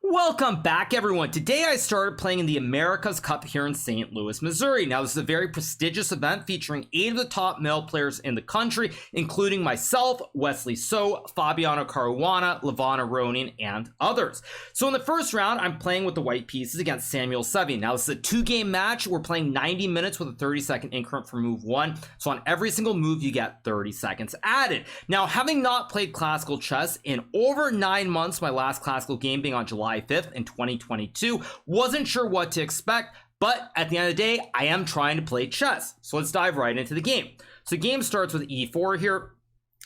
Welcome back, everyone. Today I started playing in the America's Cup here in St. Louis, Missouri. Now, this is a very prestigious event featuring 8 of the top male players in the country, including myself, Wesley So, Fabiano Caruana, Levana Ronin, and others. So in the first round, I'm playing with the white pieces against Sam Sevian. Now, this is a 2-game match. We're playing 90 minutes with a 30-second increment for move 1. So on every single move, you get 30 seconds added. Now, having not played classical chess in over 9 months, my last classical game being on July 5th in 2022, wasn't sure what to expect, but at the end of the day, I am trying to play chess. So let's dive right into the game. So the game starts with e4 here.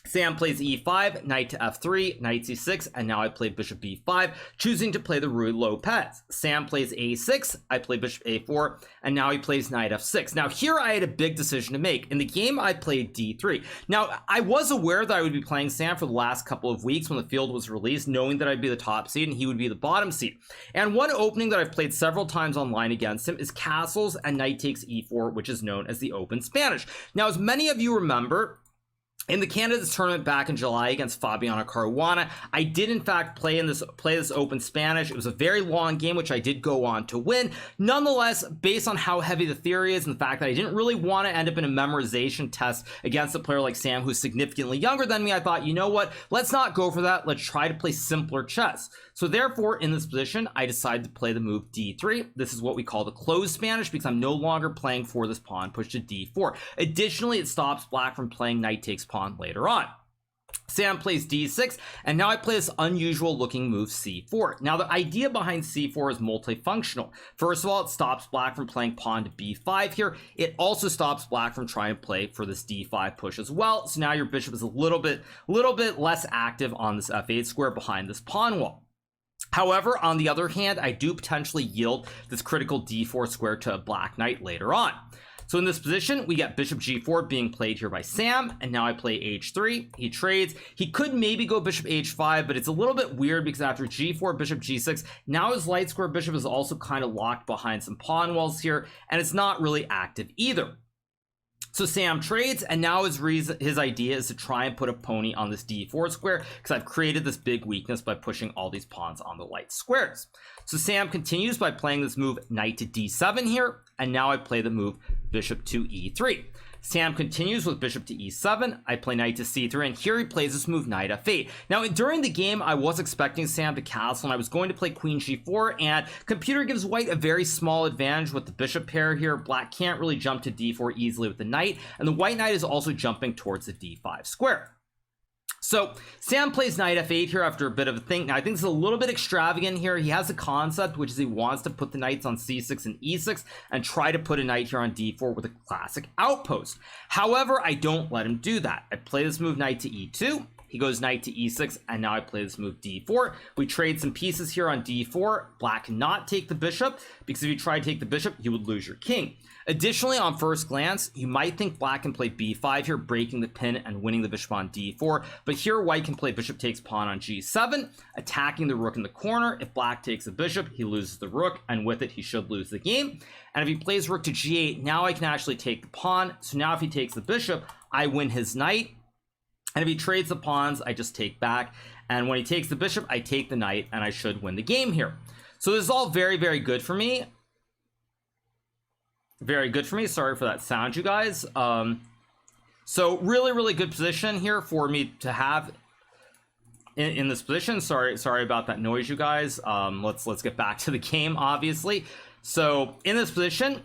Sam plays e5, knight to f3, knight c6, and now I play bishop b5, choosing to play the Ruy Lopez. Sam plays a6, I play bishop a4, and now he plays knight f6. Now here I had a big decision to make. In the game, I played d3. Now, I was aware that I would be playing Sam for the last couple of weeks when the field was released, knowing that I'd be the top seed and he would be the bottom seed. And one opening that I've played several times online against him is castles and knight takes e4, which is known as the open Spanish. Now, as many of you remember, in the candidates tournament back in July against Fabiano Caruana, I did in fact play this open Spanish. It was a very long game, which I did go on to win. Nonetheless, based on how heavy the theory is and the fact that I didn't really want to end up in a memorization test against a player like Sam, who's significantly younger than me, I thought, you know what? Let's not go for that. Let's try to play simpler chess. So therefore, in this position, I decided to play the move d3. This is what we call the closed Spanish because I'm no longer playing for this pawn push to d4. Additionally, it stops black from playing knight takes pawn later on. Sam plays d6, and now I play this unusual looking move c4. Now, the idea behind c4 is multifunctional. First of all, it stops black from playing pawn to b5 here. It also stops black from trying to play for this d5 push as well. So now your bishop is a little bit less active on this f8 square behind this pawn wall. However, on the other hand, I do potentially yield this critical d4 square to a black knight later on. So in this position, we get bishop g4 being played here by Sam, and now I play h3. He trades. He could maybe go bishop h5, but it's a little bit weird because after g4, bishop g6, now his light square bishop is also kind of locked behind some pawn walls here, and it's not really active either. So Sam trades, and now his idea is to try and put a pony on this d4 square because I've created this big weakness by pushing all these pawns on the light squares. So Sam continues by playing this move knight to d7 here, and now I play the move bishop to e3. Sam continues with bishop to e7. I play knight to c3, and here he plays this move knight f8. Now, during the game, I was expecting Sam to castle, and I was going to play queen g4, and computer gives white a very small advantage with the bishop pair here. Black can't really jump to d4 easily with the knight, and the white knight is also jumping towards the d5 square. So Sam plays knight f8 here after a bit of a think. Now, I think this is a little bit extravagant here. He has a concept, which is he wants to put the knights on c6 and e6 and try to put a knight here on d4 with a classic outpost. However, I don't let him do that. I play this move knight to e2. He goes knight to e6, and now I play this move d4. We trade some pieces here on d4. Black cannot take the bishop, because if you try to take the bishop, you would lose your king. Additionally, on first glance, you might think black can play b5 here, breaking the pin and winning the bishop on d4. But here, white can play bishop takes pawn on g7, attacking the rook in the corner. If black takes the bishop, he loses the rook, and with it, he should lose the game. And if he plays rook to g8, now I can actually take the pawn. So now if he takes the bishop, I win his knight. And if he trades the pawns, I just take back. And when he takes the bishop, I take the knight, and I should win the game here. So this is all very, very good for me. Very good for me. Sorry for that sound, you guys. So really, really good position here for me to have in this position. Sorry about that noise, you guys. Let's get back to the game, obviously. So in this position,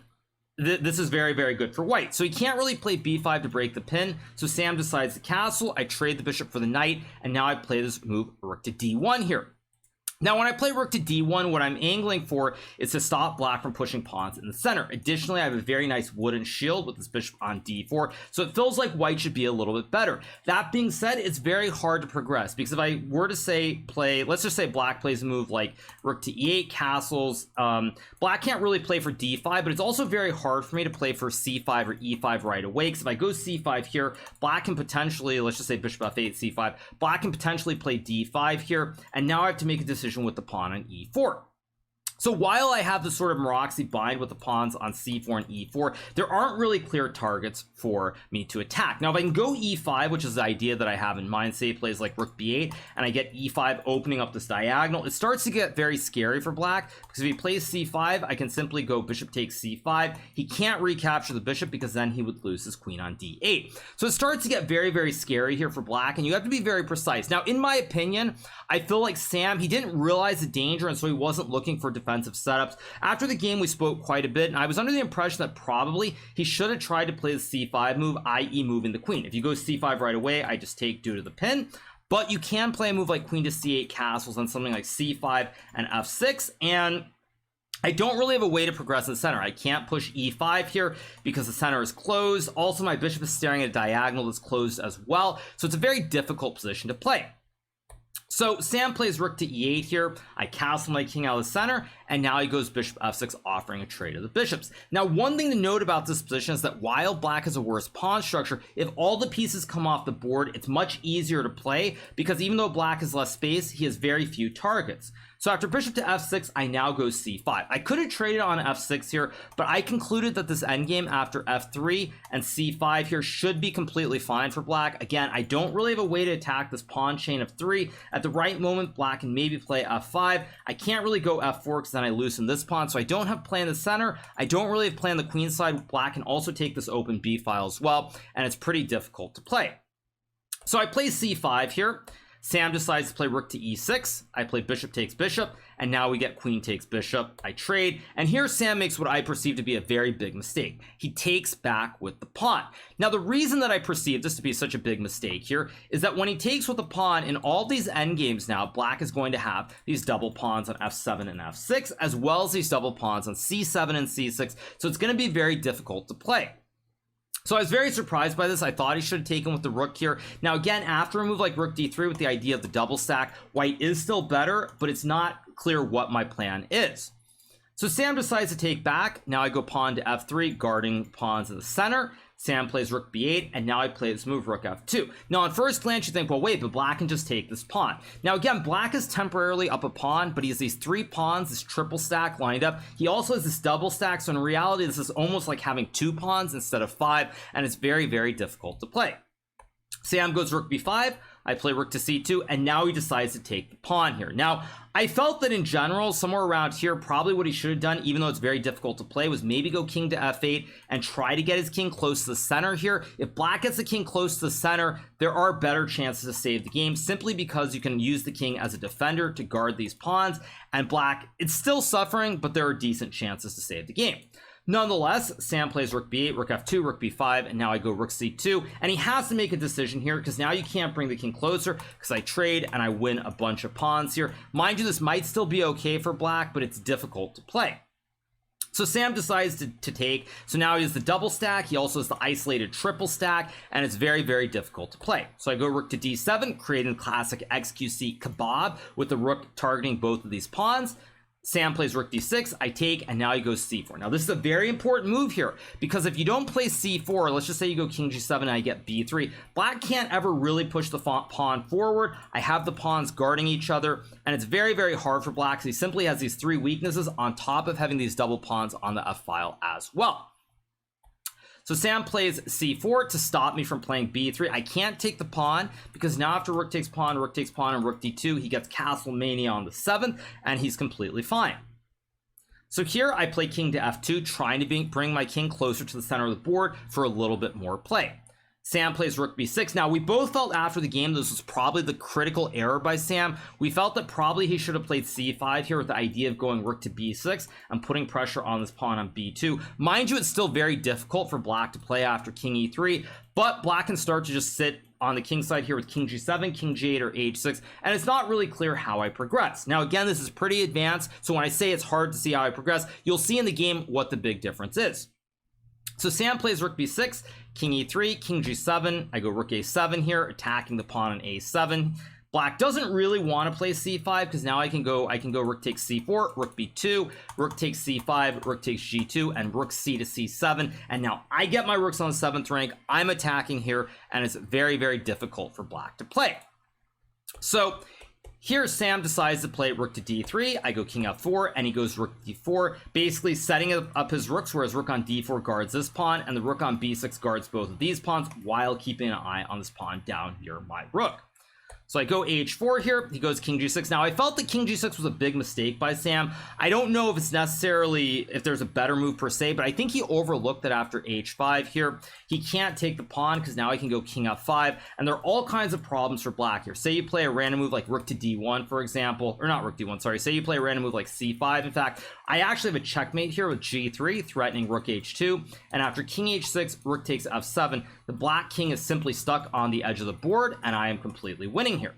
this is very, very good for white. So he can't really play b5 to break the pin. So Sam decides to castle. I trade the bishop for the knight, and now I play this move rook to d1 here. Now, when I play rook to d1, what I'm angling for is to stop black from pushing pawns in the center. Additionally, I have a very nice wooden shield with this bishop on d4, so it feels like white should be a little bit better. That being said, it's very hard to progress, because if I were to say let's just say black plays a move like rook to e8, castles, black can't really play for d5, but it's also very hard for me to play for c5 or e5 right away, because if I go c5 here, black can potentially, let's just say bishop f8, c5, black can potentially play d5 here, and now I have to make a decision with the pawn on e4. So while I have this sort of Maroxy bind with the pawns on c4 and e4, there aren't really clear targets for me to attack. Now, if I can go e5, which is the idea that I have in mind, say plays like rook b8, and I get e5 opening up this diagonal, it starts to get very scary for black, because if he plays c5, I can simply go bishop takes c5. He can't recapture the bishop because then he would lose his queen on d8. So it starts to get very, very scary here for black, and you have to be very precise. Now, in my opinion, I feel like Sam, he didn't realize the danger, and so he wasn't looking for defensive setups. After the game, we spoke quite a bit, and I was under the impression that probably he should have tried to play the c5 move, i.e. moving the queen. If you go c5 right away, I just take due to the pin. But you can play a move like queen to c8 castles on something like c5 and f6, and I don't really have a way to progress in the center. I can't push e5 here because the center is closed. Also, my bishop is staring at a diagonal that's closed as well, so it's a very difficult position to play. So Sam plays rook to e8 here. I castle my king out of the center, and now he goes bishop f6, offering a trade of the bishops. Now, one thing to note about this position is that while black has a worse pawn structure, if all the pieces come off the board, it's much easier to play, because even though black has less space, he has very few targets. So after bishop to f6, I now go c5. I could have traded on f6 here, but I concluded that this endgame after f3 and c5 here should be completely fine for black. Again, I don't really have a way to attack this pawn chain of 3. At the right moment, black can maybe play f5. I can't really go f4 because then I loosen this pawn, so I don't have play in the center. I don't really have play on the queen side. Black can also take this open b file as well, and it's pretty difficult to play. So I play c5 here. Sam decides to play rook to e6. I play bishop takes bishop, and now we get queen takes bishop. I trade, and here Sam makes what I perceive to be a very big mistake. He takes back with the pawn. Now, the reason that I perceive this to be such a big mistake here is that when he takes with the pawn in all these endgames now, black is going to have these double pawns on f7 and f6, as well as these double pawns on c7 and c6, so it's going to be very difficult to play. So I was very surprised by this. I thought he should have taken with the rook here. Now again, after a move like rook d3 with the idea of the double stack, white is still better, but it's not clear what my plan is. So Sam decides to take back. Now I go pawn to f3, guarding pawns in the center. Sam plays rook b8, and now I play this move rook f2. Now on first glance you think, well wait, but black can just take this pawn. Now again, black is temporarily up a pawn, but he has these 3 pawns, this triple stack lined up. He also has this double stack, so in reality this is almost like having 2 pawns instead of 5, and it's very, very difficult to play. Sam goes rook b5, I play rook to c2, and now he decides to take the pawn here. Now, I felt that in general, somewhere around here, probably what he should have done, even though it's very difficult to play, was maybe go king to f8 and try to get his king close to the center here. If black gets the king close to the center, there are better chances to save the game, simply because you can use the king as a defender to guard these pawns, and black, it's still suffering, but there are decent chances to save the game. Nonetheless, Sam plays rook b8, rook f2, rook b5, and now I go rook c2, and he has to make a decision here because now you can't bring the king closer because I trade and I win a bunch of pawns here. Mind you, this might still be okay for black, but it's difficult to play. So Sam decides to take, so now he has the double stack, he also has the isolated triple stack, and it's very, very difficult to play. So I go rook to d7, creating classic XQC kebab with the rook targeting both of these pawns. Sam plays rook d6, I take, and now he goes c4. Now this is a very important move here, because if you don't play c4, let's just say you go king g7 and I get b3, black can't ever really push the pawn forward. I have the pawns guarding each other, and it's very, very hard for black, because he simply has these 3 weaknesses on top of having these double pawns on the f-file as well. So Sam plays c4 to stop me from playing b3. I can't take the pawn because now after rook takes pawn, and rook d2, he gets castle mania on the 7th, and he's completely fine. So here I play king to f2, trying to bring my king closer to the center of the board for a little bit more play. Sam plays rook b6. Now, we both felt after the game this was probably the critical error by Sam. We felt that probably he should have played c5 here with the idea of going rook to b6 and putting pressure on this pawn on b2. Mind you, it's still very difficult for black to play after king e3, but black can start to just sit on the king side here with king g7, king g8, or h6, and it's not really clear how I progress. Now, again, this is pretty advanced, so when I say it's hard to see how I progress, you'll see in the game what the big difference is. So Sam plays rook b6, king e3, king g7. I go rook a7 here, attacking the pawn on a7. Black doesn't really want to play c5 because now I can go rook takes c4, rook b2, rook takes c5, rook takes g2, and rook c to c7. And now I get my rooks on the 7th rank. I'm attacking here, and it's very, very difficult for black to play. So Here, Sam decides to play rook to d3. I go king f4, and he goes rook d4, basically setting up his rooks, whereas rook on d4 guards this pawn, and the rook on b6 guards both of these pawns, while keeping an eye on this pawn down near my rook. So I go h4 here, he goes king g6. Now, I felt that king g6 was a big mistake by Sam. I don't know if it's necessarily, if there's a better move per se, but I think he overlooked that after h5 here. He can't take the pawn because now I can go king f5, and there are all kinds of problems for black here. Say you play a random move like rook to d1, for example, or not rook d1, sorry. Say you play a random move like c5. In fact, I actually have a checkmate here with g3, threatening rook h2, and after king h6, rook takes f7. The black king is simply stuck on the edge of the board, and I am completely winning here.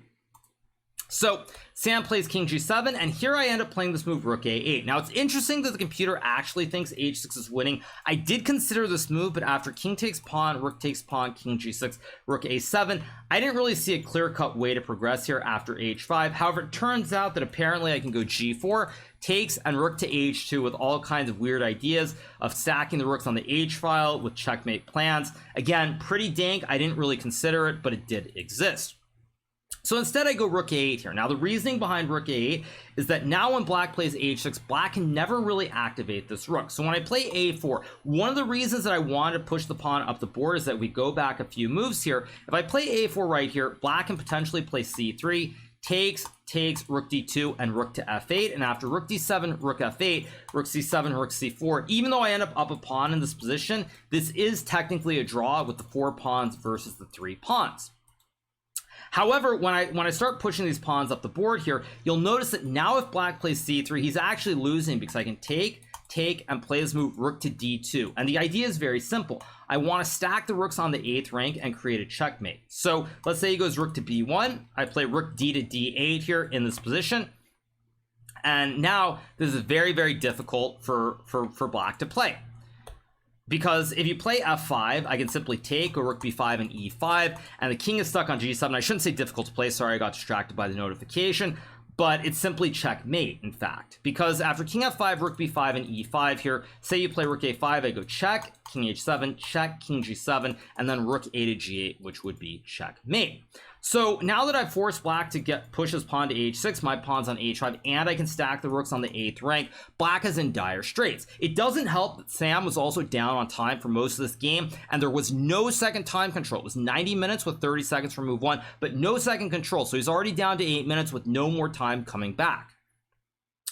So Sam plays king g7, and here I end up playing this move rook a8. Now, it's interesting that the computer actually thinks h6 is winning. I did consider this move, but after king takes pawn, rook takes pawn, king g6, rook a7, I didn't really see a clear-cut way to progress here after h5. However, it turns out that apparently I can go g4, takes, and rook to h2 with all kinds of weird ideas of stacking the rooks on the h-file with checkmate plans. Again, pretty dank. I didn't really consider it, but it did exist. So instead I go rook a8 here. Now the reasoning behind rook a8 is that now when black plays h6, black can never really activate this rook. So when I play a4, one of the reasons that I wanted to push the pawn up the board is that we go back a few moves here. If I play a4 right here, black can potentially play c3, takes, rook d2, and rook to f8, and after rook d7, rook f8, rook c7, rook c4. Even though I end up a pawn in this position, this is technically a draw with the 4 pawns versus the 3 pawns. However, when I start pushing these pawns up the board here, you'll notice that now if black plays c3, he's actually losing because I can take, and play this move rook to d2. And the idea is very simple. I want to stack the rooks on the 8th rank and create a checkmate. So let's say he goes rook to b1. I play rook d to d8 here in this position. And now this is very, very difficult for black to play. Because if you play f5, I can simply take, go rook b5 and e5, and the king is stuck on g7. I shouldn't say difficult to play, sorry, I got distracted by the notification, but it's simply checkmate, in fact. Because after king f5, rook b5 and e5 here, say you play rook a5, I go check, king h7, check, king g7, and then rook a to g8, which would be checkmate. So now that I've forced black to push his pawn to h6, my pawn's on h5, and I can stack the rooks on the 8th rank, black is in dire straits. It doesn't help that Sam was also down on time for most of this game, and there was no second time control. It was 90 minutes with 30 seconds for move 1, but no second control. So he's already down to 8 minutes with no more time coming back.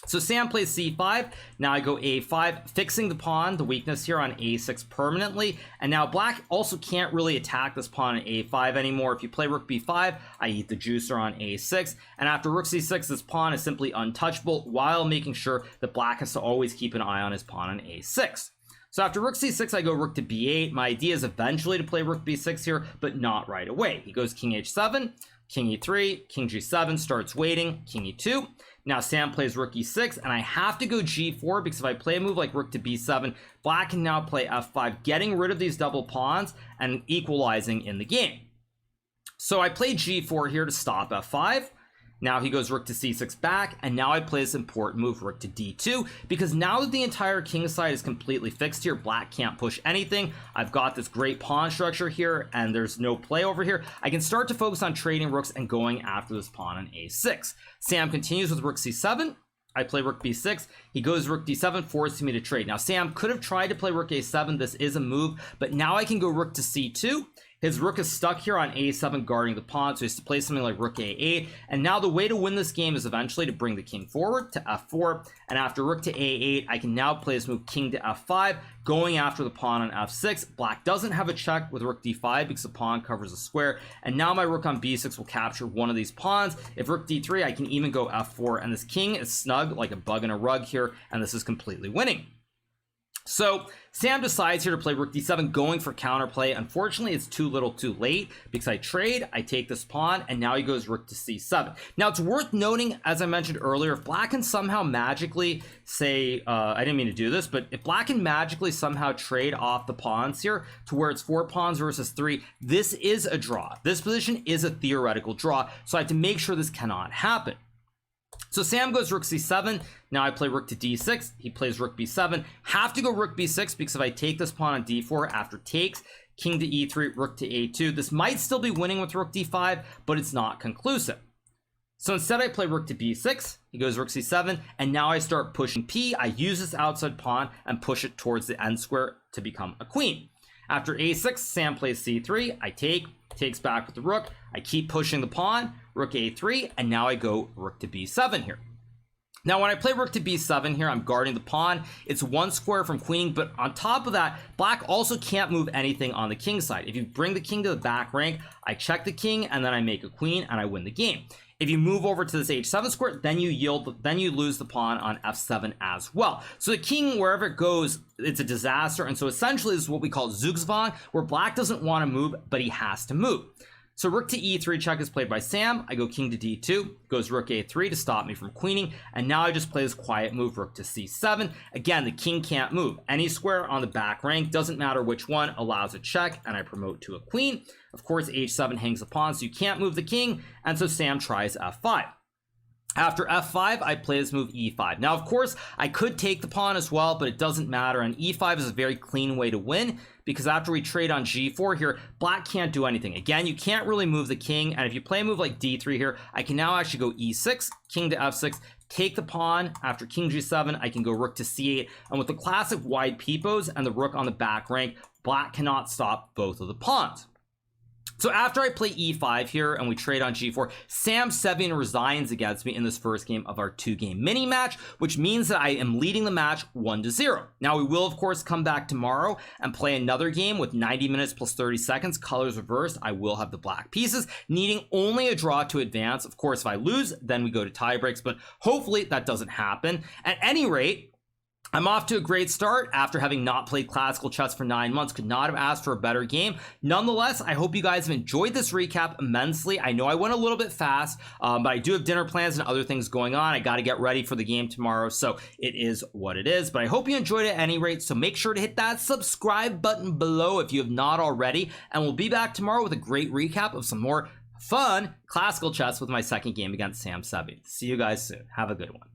So Sam plays c5, now I go a5, fixing the pawn, the weakness here on a6 permanently, and now black also can't really attack this pawn on a5 anymore. If you play rook b5, I eat the juicer on a6, and after rook c6, this pawn is simply untouchable, while making sure that black has to always keep an eye on his pawn on a6. So after rook c6, I go rook to b8. My idea is eventually to play rook b6 here, but not right away. He goes king h7, king e3, king g7, starts waiting, king e2. Now Sam plays rook e6, and I have to go g4 because if I play a move like rook to b7, black can now play f5, getting rid of these double pawns and equalizing in the game. So I play g4 here to stop f5. Now he goes rook to c6 back, and now I play this important move, rook to d2, because now that the entire king side is completely fixed here, black can't push anything. I've got this great pawn structure here, and there's no play over here. I can start to focus on trading rooks and going after this pawn on a6. Sam continues with rook c7. I play rook b6. He goes rook d7, forcing me to trade. Now Sam could have tried to play rook a7. This is a move, but now I can go rook to c2. His rook is stuck here on a7 guarding the pawn, so he has to play something like rook a8. And now the way to win this game is eventually to bring the king forward to f4. And after rook to a8, I can now play this move king to f5, going after the pawn on f6. Black doesn't have a check with rook d5 because the pawn covers a square. And now my rook on b6 will capture one of these pawns. If rook d3, I can even go f4. And this king is snug like a bug in a rug here, and this is completely winning. So Sam decides here to play rook d7, going for counterplay. Unfortunately, it's too little too late because I trade, I take this pawn, and now he goes rook to c7. Now, it's worth noting, as I mentioned earlier, if black can somehow magically say, I didn't mean to do this, but if black can magically somehow trade off the pawns here to where it's 4 pawns versus 3, this is a draw. This position is a theoretical draw, so I have to make sure this cannot happen. So Sam goes rook c7. Now I play rook to d6. He plays rook b7. Have to go rook b6 because if I take this pawn on d4 after takes, king to e3, rook to a2, this might still be winning with rook d5, but it's not conclusive. So instead I play rook to b6, he goes rook c7, and now I start pushing p. I use this outside pawn and push it towards the end square to become a queen. After a6, Sam plays c3, I takes back with the rook, I keep pushing the pawn, rook a3, and now I go rook to b7 here. Now when I play rook to b7 here, I'm guarding the pawn. It's one square from queening, but on top of that, black also can't move anything on the king side. If you bring the king to the back rank, I check the king, and then I make a queen, and I win the game. If you move over to this h7 square, then you yield, then you lose the pawn on f7 as well. So the king, wherever it goes, it's a disaster. And so essentially this is what we call zugzwang, where black doesn't want to move, but he has to move. So rook to e3 check is played by Sam. I go king to d2, goes rook a3 to stop me from queening, and now I just play this quiet move, rook to c7. Again, the king can't move. Any square on the back rank, doesn't matter which one, allows a check, and I promote to a queen. Of course, h7 hangs the pawn, so you can't move the king, and so Sam tries f5. After f5, I play this move e5. Now, of course, I could take the pawn as well, but it doesn't matter, and e5 is a very clean way to win, because after we trade on g4 here, black can't do anything. Again, you can't really move the king, and if you play a move like d3 here, I can now actually go e6, king to f6, take the pawn. After king g7, I can go rook to c8, and with the classic wide peepos and the rook on the back rank, black cannot stop both of the pawns. So after I play e5 here and we trade on g4, Sam Sevian resigns against me in this first game of our 2-game mini match, which means that I am leading the match 1-0. Now we will of course come back tomorrow and play another game with 90 minutes plus 30 seconds, colors reversed. I will have the black pieces, needing only a draw to advance. Of course, if I lose, then we go to tie breaks, but hopefully that doesn't happen. At any rate, I'm off to a great start after having not played classical chess for 9 months. Could not have asked for a better game. Nonetheless, I hope you guys have enjoyed this recap immensely. I know I went a little bit fast, but I do have dinner plans and other things going on. I got to get ready for the game tomorrow, so it is what it is. But I hope you enjoyed it at any rate, so make sure to hit that subscribe button below if you have not already, and we'll be back tomorrow with a great recap of some more fun classical chess with my second game against Sam Sevian. See you guys soon. Have a good one.